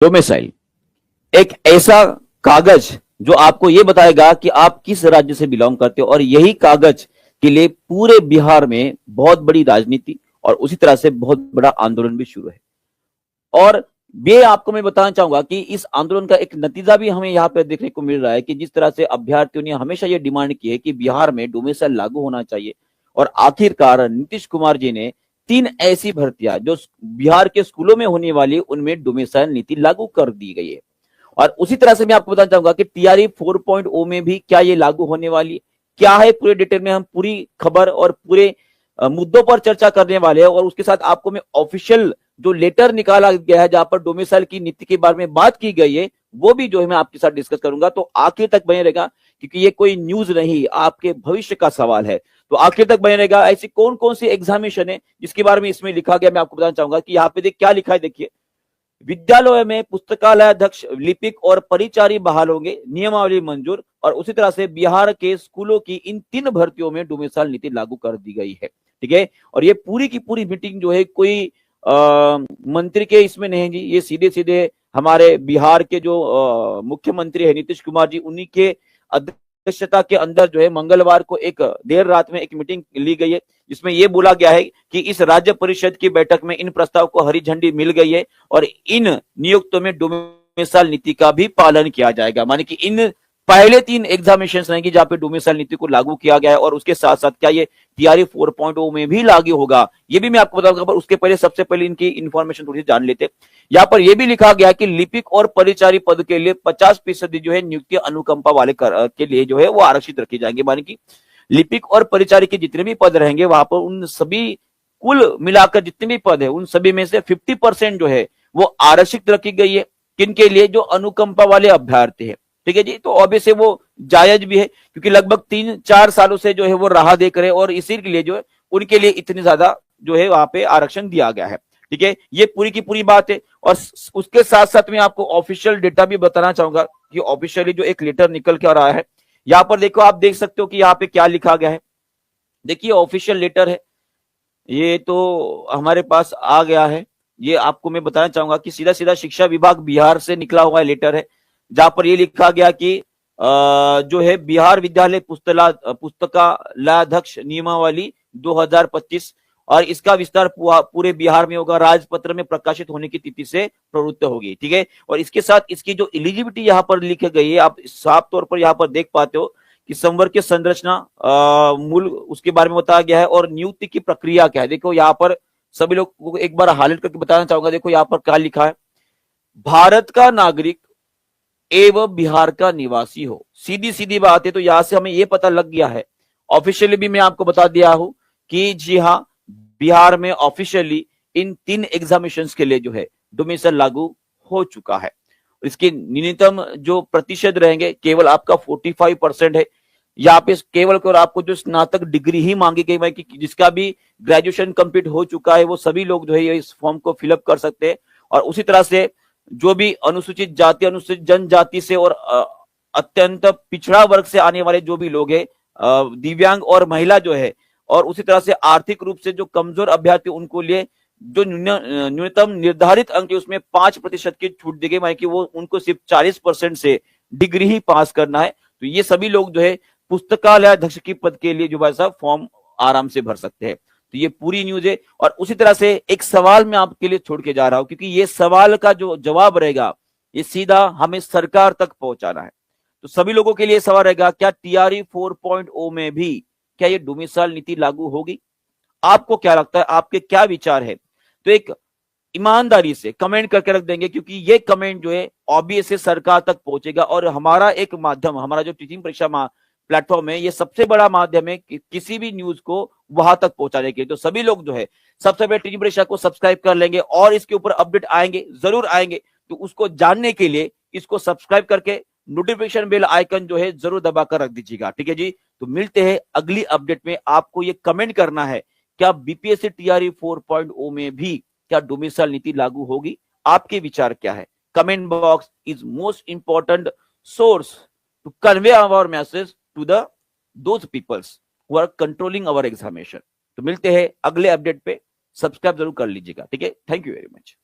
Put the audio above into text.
Domicile एक ऐसा कागज जो आपको यह बताएगा कि आप किस राज्य से बिलोंग करते हो, और यही कागज के लिए पूरे बिहार में बहुत बड़ी राजनीति और उसी तरह से बहुत बड़ा आंदोलन भी शुरू है। और ये आपको मैं बताना चाहूंगा कि इस आंदोलन का एक नतीजा भी हमें यहाँ पे देखने को मिल रहा है कि जिस तरह से अभ्यर्थियों ने हमेशा ये डिमांड की है कि बिहार में डोमिसाइल लागू होना चाहिए, और आखिरकार नीतीश कुमार जी ने 3 ऐसी भर्तियां जो बिहार के स्कूलों में होने वाली उनमें डोमिसाइल नीति लागू कर दी गई है। और उसी तरह से मैं आपको बताना चाहूंगा कि टीआरई 4.0 में भी क्या ये लागू होने वाली है, क्या है पूरे डिटेल में हम पूरी खबर और पूरे मुद्दों पर चर्चा करने वाले हैं। और उसके साथ आपको मैं ऑफिशियल जो लेटर निकाला गया है जहां पर डोमिसाइल की नीति के बारे में बात की गई है वो भी जो है मैं आपके साथ डिस्कस करूंगा। तो आखिर तक बने रहेगा, क्योंकि ये कोई न्यूज नहीं, आपके भविष्य का सवाल है। तो आखिर तक बने रहेगा। ऐसी कौन कौन सी एग्जामिनेशन है जिसके बारे में इसमें लिखा गया, मैं आपको बताना चाहूंगा कि यहाँ पे क्या लिखा है। देखिए, विद्यालय में पुस्तकालय अध्यक्ष, लिपिक और परिचारी बहाल होंगे, नियमावली मंजूर। और उसी तरह से बिहार के स्कूलों की इन 3 भर्तियों में डोमिसाइल नीति लागू कर दी गई है। ठीक है, और ये पूरी की पूरी मीटिंग जो है कोई मंत्री के इसमें नहीं जी, ये सीधे सीधे हमारे बिहार के जो मुख्यमंत्री है नीतीश कुमार जी, उन्हीं के अध्यक्षता के अंदर जो है मंगलवार को एक देर रात में एक मीटिंग ली गई है, जिसमें यह बोला गया है कि इस राज्य परिषद की बैठक में इन प्रस्ताव को हरी झंडी मिल गई है और इन नियुक्तों में डोमिसाइल नीति का भी पालन किया जाएगा। माने कि इन पहले 3 एग्जामिनेशन रहेंगी जहां पे डोमिसाइल नीति को लागू किया गया है, और उसके साथ साथ क्या ये टीआरई 4.0 में भी लागू होगा ये भी मैं आपको बताऊंगा। पर उसके पहले सबसे पहले इनकी इंफॉर्मेशन थोड़ी सी जान लेते। यहाँ पर यह भी लिखा गया कि लिपिक और परिचारी पद के लिए 50% जो है नियुक्ति अनुकंपा वाले के लिए जो है वो आरक्षित रखी जाएंगे। माने कि लिपिक और परिचारी के जितने भी पद रहेंगे वहां पर उन सभी कुल मिलाकर जितने भी पद है उन सभी में से 50% जो है वो आरक्षित रखी गई है। किनके लिए? जो अनुकंपा वाले अभ्यर्थी है। ठीक है जी, तो ऑब्वियसली वो जायज भी है क्योंकि लगभग 3-4 सालों से जो है वो राह देख रहे हैं और इसी के लिए जो है उनके लिए इतनी ज्यादा जो है वहां पे आरक्षण दिया गया है। ठीक है, ये पूरी की पूरी बात है। और उसके साथ साथ में आपको ऑफिशियल डेटा भी बताना चाहूंगा कि ऑफिशियली जो एक लेटर निकल के आ रहा है, यहां पर देखो, आप देख सकते हो कि यहाँ पे क्या लिखा गया है। देखिए, ऑफिशियल लेटर है, ये तो हमारे पास आ गया है। ये आपको मैं बताना चाहूंगा कि सीधा सीधा शिक्षा विभाग बिहार से निकला हुआ लेटर है, जहां पर ये लिखा गया कि जो है बिहार विद्यालय पुस्तकालयाध्यक्ष नियमावली 2025, और इसका विस्तार पूरे बिहार में होगा, राजपत्र में प्रकाशित होने की तिथि से प्रवृत्त होगी। ठीक है, और इसके साथ इसकी जो एलिजिबिलिटी यहाँ पर लिखी गई है, आप साफ तौर पर यहाँ पर देख पाते हो कि संवर्ग की संरचना, मूल उसके बारे में बताया गया है, और नियुक्ति की प्रक्रिया क्या है। देखो यहाँ पर सभी लोग को एक बार हाईलाइट करके बताना चाहूंगा। देखो यहाँ पर क्या लिखा है, भारत का नागरिक एवं बिहार का निवासी हो। सीधी सीधी बात है, तो यहां से हमें यह पता लग गया है, ऑफिशियली भी मैं आपको बता दिया हूं कि जी हाँ, बिहार में ऑफिशियली इन 3 एग्जामिनेशंस के लिए जो है डोमिसाइल लागू हो चुका है। इसके न्यूनतम जो प्रतिशत रहेंगे केवल आपका 45% है। यहाँ पे केवल और आपको जो स्नातक डिग्री ही मांगी गई है कि जिसका भी ग्रेजुएशन कंप्लीट हो चुका है वो सभी लोग जो है इस फॉर्म को फिलअप कर सकते हैं। और उसी तरह से जो भी अनुसूचित जाति, अनुसूचित जनजाति से और अत्यंत पिछड़ा वर्ग से आने वाले जो भी लोग हैं, दिव्यांग और महिला जो है, और उसी तरह से आर्थिक रूप से जो कमजोर अभ्यर्थी, उनको लिए जो न्यूनतम निर्धारित अंक है उसमें 5% की छूट दी गई, माने कि वो उनको सिर्फ 40% से डिग्री ही पास करना है। तो ये सभी लोग जो है पुस्तकालय अध्यक्ष की पद के लिए जो है साहब फॉर्म आराम से भर सकते हैं। तो ये पूरी न्यूज है। और उसी तरह से एक सवाल मैं आपके लिए छोड़ के जा रहा हूं, क्योंकि ये सवाल का जो जवाब रहेगा ये सीधा हमें सरकार तक पहुंचाना है। तो सभी लोगों के लिए सवाल रहेगा, क्या टीआरई 4.0 में भी क्या ये डोमिसाइल नीति लागू होगी? आपको क्या लगता है, आपके क्या विचार है? तो एक ईमानदारी से कमेंट करके रख देंगे, क्योंकि ये कमेंट जो है ऑब्वियसली सरकार तक पहुंचेगा। और हमारा एक माध्यम, हमारा जो टीचिंग परीक्षा प्लेटफॉर्म है, ये सबसे बड़ा माध्यम है कि किसी भी न्यूज को वहां तक पहुंचाने के लिए। तो सभी लोग जो है सबसे पहले टीचिंग परीक्षा को सब्सक्राइब कर लेंगे, और इसके ऊपर अपडेट आएंगे, जरूर आएंगे। तो उसको जानने के लिए इसको सब्सक्राइब करके नोटिफिकेशन बेल आइकन जो है जरूर दबाकर रख दीजिएगा। ठीक है जी, तो मिलते हैं अगली अपडेट में। आपको ये कमेंट करना है, क्या बीपीएससी टीआरई 4.0 में भी क्या डोमिसाइल नीति लागू होगी? आपके विचार क्या है? Comment box is most important source to convey our message to the those peoples who are controlling our examination. तो मिलते हैं अगले अपडेट पे, सब्सक्राइब जरूर कर लीजिएगा। ठीक है, थैंक यू वेरी मच।